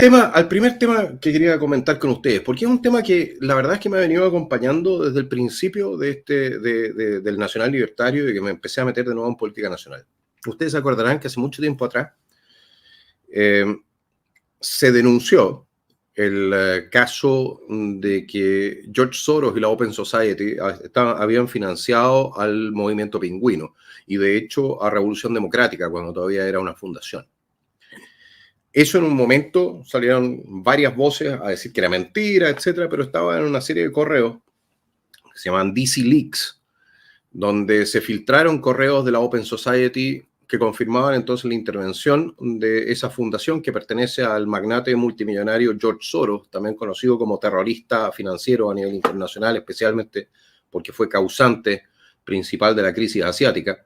Al primer tema que quería comentar con ustedes, porque es un tema que la verdad es que me ha venido acompañando desde el principio del Nacional Libertario y que me empecé a meter de nuevo en política nacional. Ustedes se acordarán que hace mucho tiempo atrás eh, se denunció el caso de que George Soros y la Open Society habían financiado al movimiento pingüino y de hecho a Revolución Democrática cuando todavía era una fundación. Eso en un momento salieron varias voces a decir que era mentira, etcétera, pero estaba en una serie de correos que se llaman DC Leaks, donde se filtraron correos de la Open Society que confirmaban entonces la intervención de esa fundación que pertenece al magnate multimillonario George Soros, también conocido como terrorista financiero a nivel internacional, especialmente porque fue causante principal de la crisis asiática.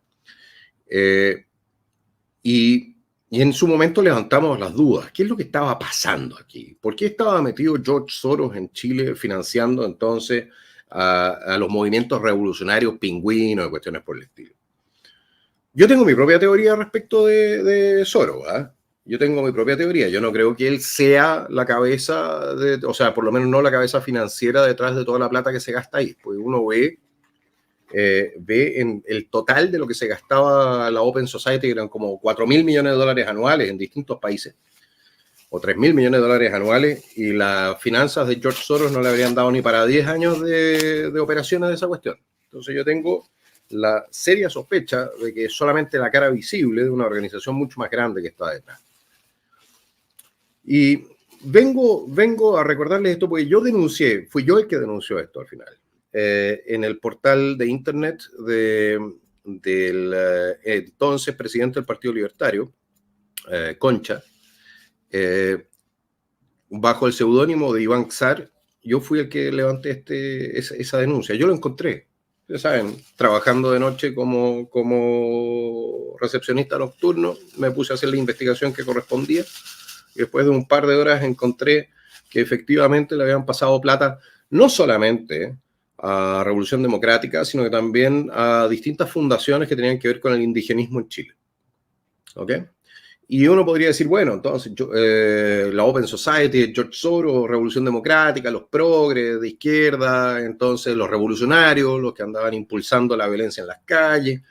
Y en su momento levantamos las dudas. ¿Qué es lo que estaba pasando aquí? ¿Por qué estaba metido George Soros en Chile financiando entonces a los movimientos revolucionarios pingüinos y cuestiones por el estilo? Yo tengo mi propia teoría respecto de Soros. Yo tengo mi propia teoría. Yo no creo que él sea la cabeza, o sea, por lo menos no la cabeza financiera detrás de toda la plata que se gasta ahí. Pues uno ve en el total de lo que se gastaba la Open Society, que eran como 4.000 millones de dólares anuales en distintos países, o 3.000 millones de dólares anuales, y las finanzas de George Soros no le habrían dado ni para 10 años de operaciones de esa cuestión. Entonces yo tengo la seria sospecha de que es solamente la cara visible de una organización mucho más grande que está detrás. Y vengo a recordarles esto porque yo denuncié, fui yo el que denunció esto al final. En el portal de internet del entonces presidente del Partido Libertario, Concha, bajo el seudónimo de Iván Czar, yo fui el que levanté esa denuncia. Yo lo encontré, ya saben, trabajando de noche como recepcionista nocturno, me puse a hacer la investigación que correspondía y después de un par de horas encontré que efectivamente le habían pasado plata no solamente a Revolución Democrática, sino que también a distintas fundaciones que tenían que ver con el indigenismo en Chile. ¿Ok? Y uno podría decir, bueno, entonces la Open Society, George Soros, Revolución Democrática, los progres de izquierda, entonces los revolucionarios, los que andaban impulsando la violencia en las calles.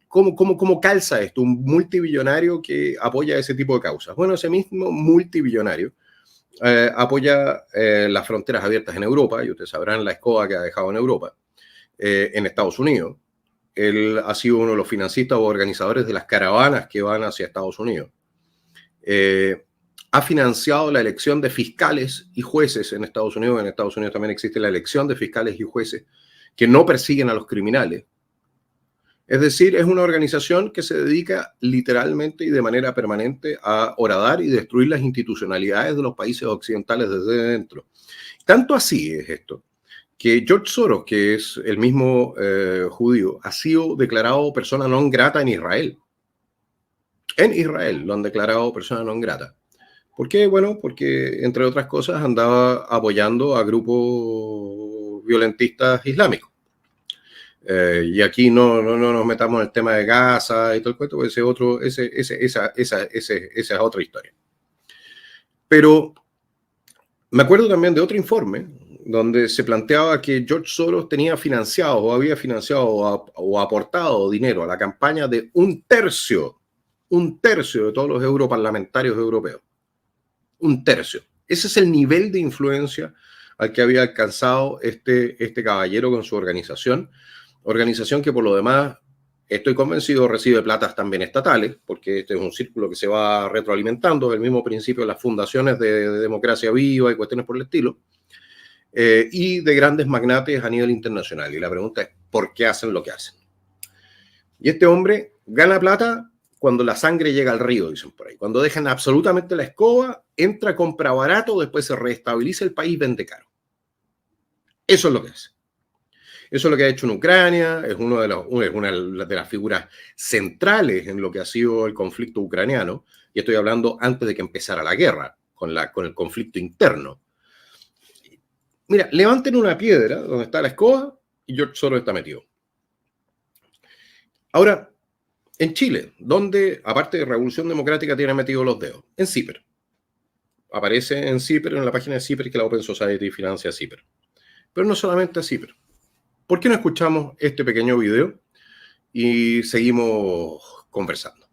¿Cómo calza esto? Un multibillonario que apoya ese tipo de causas. Bueno, ese mismo multibillonario apoya las fronteras abiertas en Europa, y ustedes sabrán la escoba que ha dejado en Europa, en Estados Unidos. Él ha sido uno de los financistas o organizadores de las caravanas que van hacia Estados Unidos. Ha financiado la elección de fiscales y jueces en Estados Unidos. En Estados Unidos también existe la elección de fiscales y jueces que no persiguen a los criminales. Es decir, es una organización que se dedica literalmente y de manera permanente a horadar y destruir las institucionalidades de los países occidentales desde dentro. Tanto así es esto, que George Soros, que es el mismo judío, ha sido declarado persona non grata en Israel. En Israel lo han declarado persona non grata. ¿Por qué? Bueno, porque entre otras cosas andaba apoyando a grupos violentistas islámicos. Y aquí no nos metamos en el tema de Gaza y todo el cuento, porque esa es otra historia. Pero me acuerdo también de otro informe donde se planteaba que George Soros tenía financiado o había financiado o aportado dinero a la campaña de un tercio de todos los europarlamentarios europeos. Un tercio. Ese es el nivel de influencia al que había alcanzado este caballero con su organización que por lo demás, estoy convencido, recibe platas también estatales, porque este es un círculo que se va retroalimentando, el mismo principio de las fundaciones de democracia viva y cuestiones por el estilo, y de grandes magnates a nivel internacional. Y la pregunta es, ¿por qué hacen lo que hacen? Y este hombre gana plata cuando la sangre llega al río, dicen por ahí. Cuando dejan absolutamente la escoba, entra, compra barato, después se reestabiliza el país, vende caro. Eso es lo que hace. Eso es lo que ha hecho en Ucrania, es una de las figuras centrales en lo que ha sido el conflicto ucraniano, y estoy hablando antes de que empezara la guerra, con el conflicto interno. Mira, levanten una piedra donde está la escoba y George Soros está metido. Ahora, En Chile, donde, aparte de Revolución Democrática, tiene metido los dedos. En CIPER. Aparece en CIPER, en la página de CIPER, que la Open Society financia CIPER. Pero no solamente a CIPER. ¿Por qué no escuchamos este pequeño video y seguimos conversando?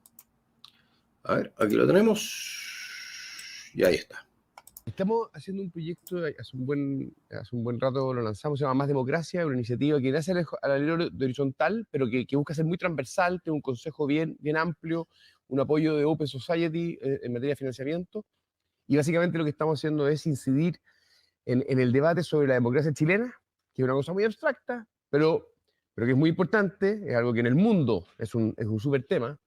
A ver, aquí lo tenemos. Y ahí está. Estamos haciendo un proyecto, hace un buen rato lo lanzamos, se llama Más Democracia, una iniciativa que nace a la línea de horizontal, pero que busca ser muy transversal, tiene un consejo bien amplio, un apoyo de Open Society en materia de financiamiento. Y básicamente lo que estamos haciendo es incidir en el debate sobre la democracia chilena, que es una cosa muy abstracta, pero que es muy importante, es algo que en el mundo es un súper tema.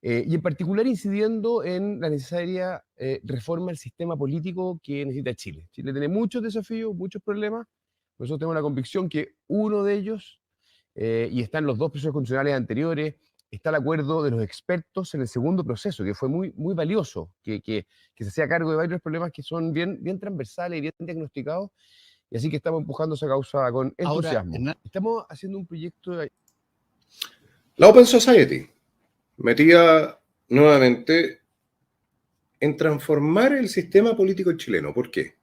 Y en particular incidiendo en la necesaria reforma del sistema político que necesita Chile. Chile tiene muchos desafíos, muchos problemas. Nosotros tenemos la convicción que uno de ellos, y están los dos procesos constitucionales anteriores, está el acuerdo de los expertos en el segundo proceso, que fue muy valioso, que se hacía cargo de varios problemas que son bien transversales y bien diagnosticados. Y así que estamos empujando esa causa con entusiasmo. Ahora, estamos haciendo un proyecto... La Open Society metida nuevamente en transformar el sistema político chileno. ¿Por qué?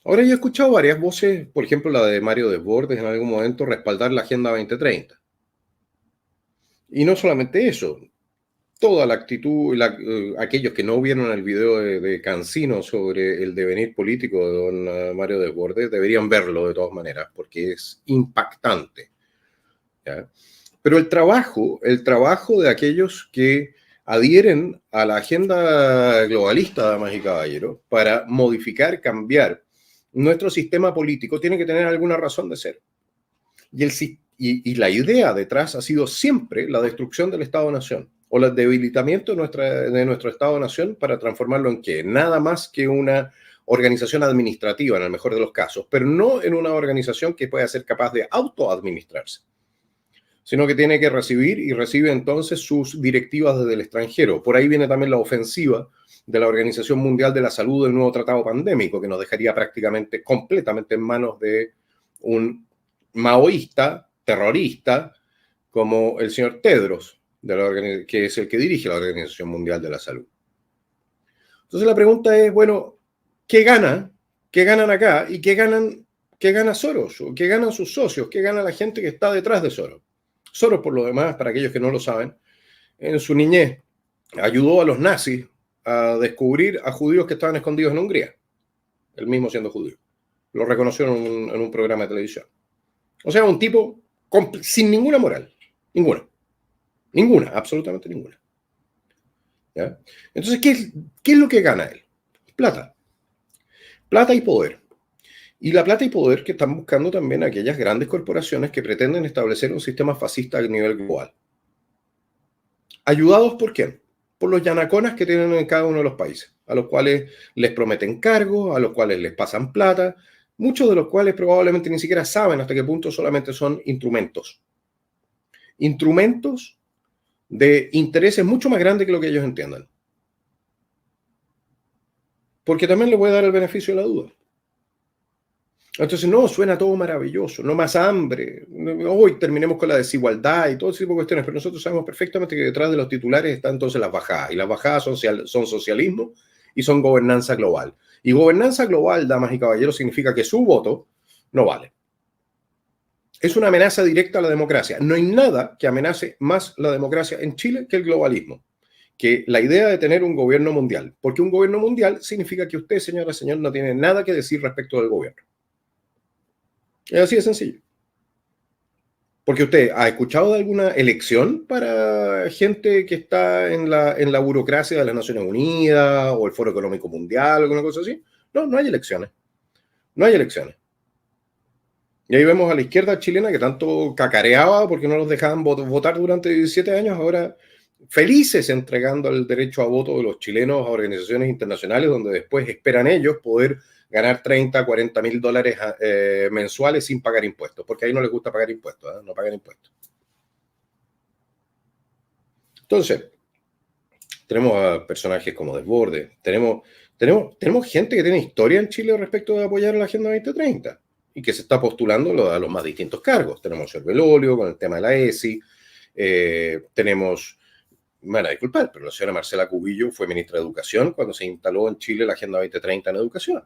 Ahora yo he escuchado varias voces, por ejemplo la de Mario Desbordes en algún momento, respaldar la Agenda 2030. Y no solamente eso, toda la actitud, aquellos que no vieron el video de Cancino sobre el devenir político de don Mario Desbordes deberían verlo de todas maneras, porque es impactante. ¿Ya? Pero el trabajo de aquellos que adhieren a la agenda globalista, damas y caballeros, para modificar, cambiar nuestro sistema político, tiene que tener alguna razón de ser. Y la idea detrás ha sido siempre la destrucción del Estado-Nación o el debilitamiento de nuestro Estado-Nación para transformarlo en ¿qué? Nada más que una organización administrativa, en el mejor de los casos, pero no en una organización que pueda ser capaz de autoadministrarse, sino que tiene que recibir y recibe entonces sus directivas desde el extranjero. Por ahí viene también la ofensiva de la Organización Mundial de la Salud del nuevo tratado pandémico, que nos dejaría prácticamente, completamente en manos de un maoísta, terrorista, como el señor Tedros, que es el que dirige la Organización Mundial de la Salud. Entonces la pregunta es, bueno, ¿qué gana? ¿Qué ganan acá? ¿Y qué gana Soros? ¿Qué ganan sus socios? ¿Qué gana la gente que está detrás de Soros? Soros, por lo demás, para aquellos que no lo saben, en su niñez ayudó a los nazis a descubrir a judíos que estaban escondidos en Hungría, él mismo siendo judío. Lo reconocieron en un programa de televisión. O sea, un tipo sin ninguna moral. Ninguna, absolutamente ninguna. ¿Ya? Entonces, ¿qué es lo que gana él? Plata. Plata y poder. Y la plata y poder que están buscando también aquellas grandes corporaciones que pretenden establecer un sistema fascista a nivel global. ¿Ayudados por quién? Por los yanaconas que tienen en cada uno de los países, a los cuales les prometen cargos, a los cuales les pasan plata, muchos de los cuales probablemente ni siquiera saben hasta qué punto solamente son instrumentos. Instrumentos de intereses mucho más grandes que lo que ellos entiendan. Porque también les voy a dar el beneficio de la duda. Entonces, no, suena todo maravilloso, no más hambre, hoy terminemos con la desigualdad y todo ese tipo de cuestiones, pero nosotros sabemos perfectamente que detrás de los titulares están entonces las bajadas, y las bajadas son socialismo y son gobernanza global. Y gobernanza global, damas y caballeros, significa que su voto no vale. Es una amenaza directa a la democracia. No hay nada que amenace más la democracia en Chile que el globalismo, que la idea de tener un gobierno mundial, porque un gobierno mundial significa que usted, señora, señor, no tiene nada que decir respecto del gobierno. Es así de sencillo. Porque usted ha escuchado de alguna elección para gente que está en la burocracia de las Naciones Unidas o el Foro Económico Mundial o alguna cosa así. No, no hay elecciones. No hay elecciones. Y ahí vemos a la izquierda chilena que tanto cacareaba porque no los dejaban votar durante 17 años, ahora felices entregando el derecho a voto de los chilenos a organizaciones internacionales donde después esperan ellos poder ganar 30, 40 mil dólares mensuales sin pagar impuestos, porque ahí no les gusta pagar impuestos, no pagan impuestos. Entonces, tenemos a personajes como Desbordes, tenemos gente que tiene historia en Chile respecto de apoyar la Agenda 2030 y que se está postulando a los más distintos cargos. Tenemos a Belolio con el tema de la ESI, Tenemos, me van a disculpar, pero la señora Marcela Cubillo fue ministra de Educación cuando se instaló en Chile la Agenda 2030 en educación.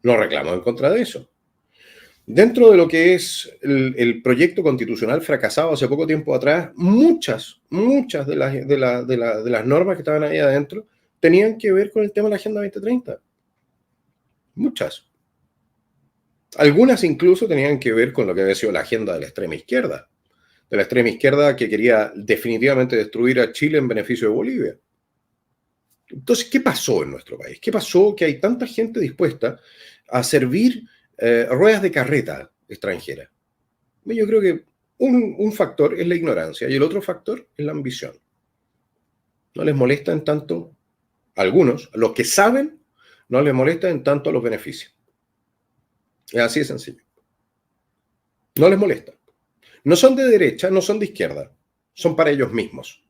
No reclamo en contra de eso. Dentro de lo que es el proyecto constitucional fracasado hace poco tiempo atrás, muchas de las normas que estaban ahí adentro tenían que ver con el tema de la Agenda 2030. Muchas. Algunas incluso tenían que ver con lo que había sido la agenda de la extrema izquierda que quería definitivamente destruir a Chile en beneficio de Bolivia. Entonces, ¿qué pasó en nuestro país? ¿Qué pasó que hay tanta gente dispuesta a servir ruedas de carreta extranjera? Yo creo que un factor es la ignorancia y el otro factor es la ambición. No les molesta en tanto, a algunos, los que saben, no les molesta en tanto los beneficios. Es así de sencillo. No les molesta. No son de derecha, no son de izquierda. Son para ellos mismos.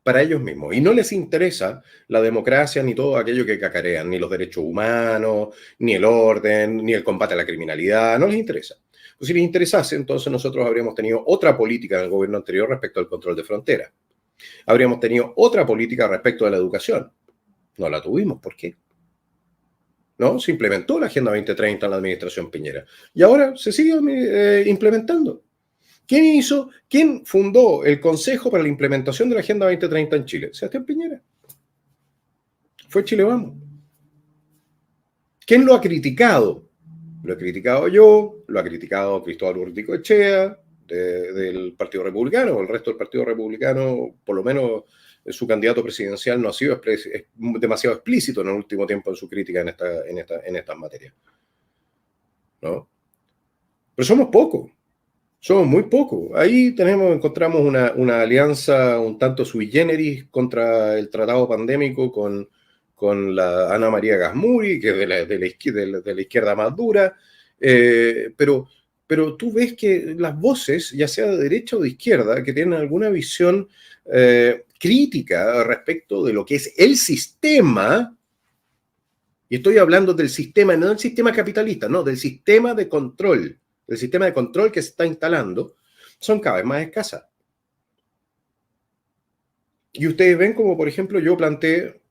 Para ellos mismos. Y no les interesa la democracia ni todo aquello que cacarean, ni los derechos humanos, ni el orden, ni el combate a la criminalidad. No les interesa. Pues si les interesase, entonces nosotros habríamos tenido otra política en el gobierno anterior respecto al control de frontera. Habríamos tenido otra política respecto a la educación. No la tuvimos. ¿Por qué? ¿No? Se implementó la Agenda 2030 en la administración Piñera. Y ahora se sigue implementando. ¿Quién fundó el Consejo para la Implementación de la Agenda 2030 en Chile? Sebastián Piñera. Fue Chile Vamos. ¿Quién lo ha criticado? Lo he criticado yo, lo ha criticado Cristóbal Urticoechea, del Partido Republicano, el resto del Partido Republicano, por lo menos su candidato presidencial no ha sido demasiado explícito en el último tiempo en su crítica en estas materias. ¿No? Pero somos pocos. Somos muy pocos. Ahí encontramos una alianza un tanto sui generis contra el tratado pandémico con la Ana María Gasmuri, que es de la izquierda más dura, pero tú ves que las voces, ya sea de derecha o de izquierda, que tienen alguna visión crítica respecto de lo que es el sistema, y estoy hablando del sistema, no del sistema capitalista, no, del sistema de control, que se está instalando, son cada vez más escasas. Y ustedes ven como, por ejemplo, yo planteé,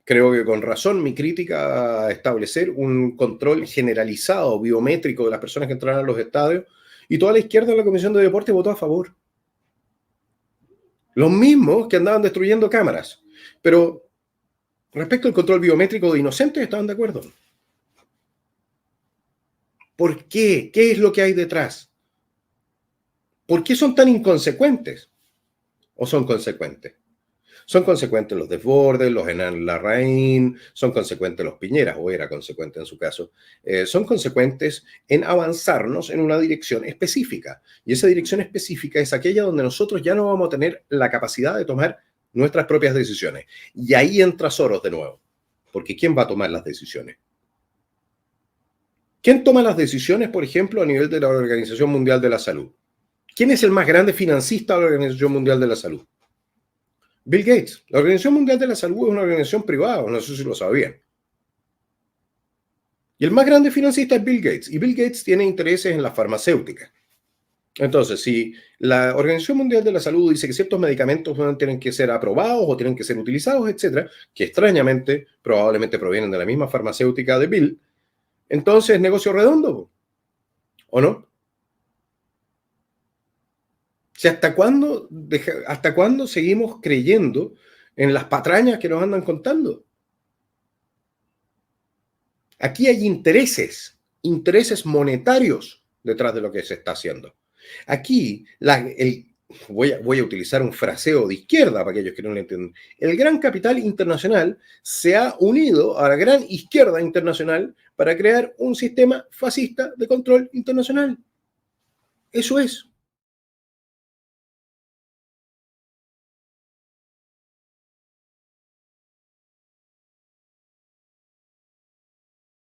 creo que con razón, mi crítica a establecer un control generalizado, biométrico de las personas que entraran a los estadios, y toda la izquierda en la Comisión de Deporte votó a favor. Los mismos que andaban destruyendo cámaras. Pero respecto al control biométrico de inocentes, estaban de acuerdo. ¿Por qué? ¿Qué es lo que hay detrás? ¿Por qué son tan inconsecuentes? ¿O son consecuentes? Son consecuentes los Desbordes, los Hernán Larraín, son consecuentes los Piñeras, o era consecuente en su caso. Son consecuentes en avanzarnos en una dirección específica. Y esa dirección específica es aquella donde nosotros ya no vamos a tener la capacidad de tomar nuestras propias decisiones. Y ahí entra Soros de nuevo. Porque ¿quién va a tomar las decisiones? ¿Quién toma las decisiones, por ejemplo, a nivel de la Organización Mundial de la Salud? ¿Quién es el más grande financista de la Organización Mundial de la Salud? Bill Gates. La Organización Mundial de la Salud es una organización privada, no sé si lo sabían. Y el más grande financista es Bill Gates. Y Bill Gates tiene intereses en la farmacéutica. Entonces, si la Organización Mundial de la Salud dice que ciertos medicamentos tienen que ser aprobados o tienen que ser utilizados, etcétera, que extrañamente probablemente provienen de la misma farmacéutica de Bill, entonces, negocio redondo, ¿o no? Si ¿hasta cuándo seguimos creyendo en las patrañas que nos andan contando? Aquí hay intereses monetarios detrás de lo que se está haciendo. Aquí, voy a utilizar un fraseo de izquierda para aquellos que no lo entienden. El gran capital internacional se ha unido a la gran izquierda internacional para crear un sistema fascista de control internacional. Eso es.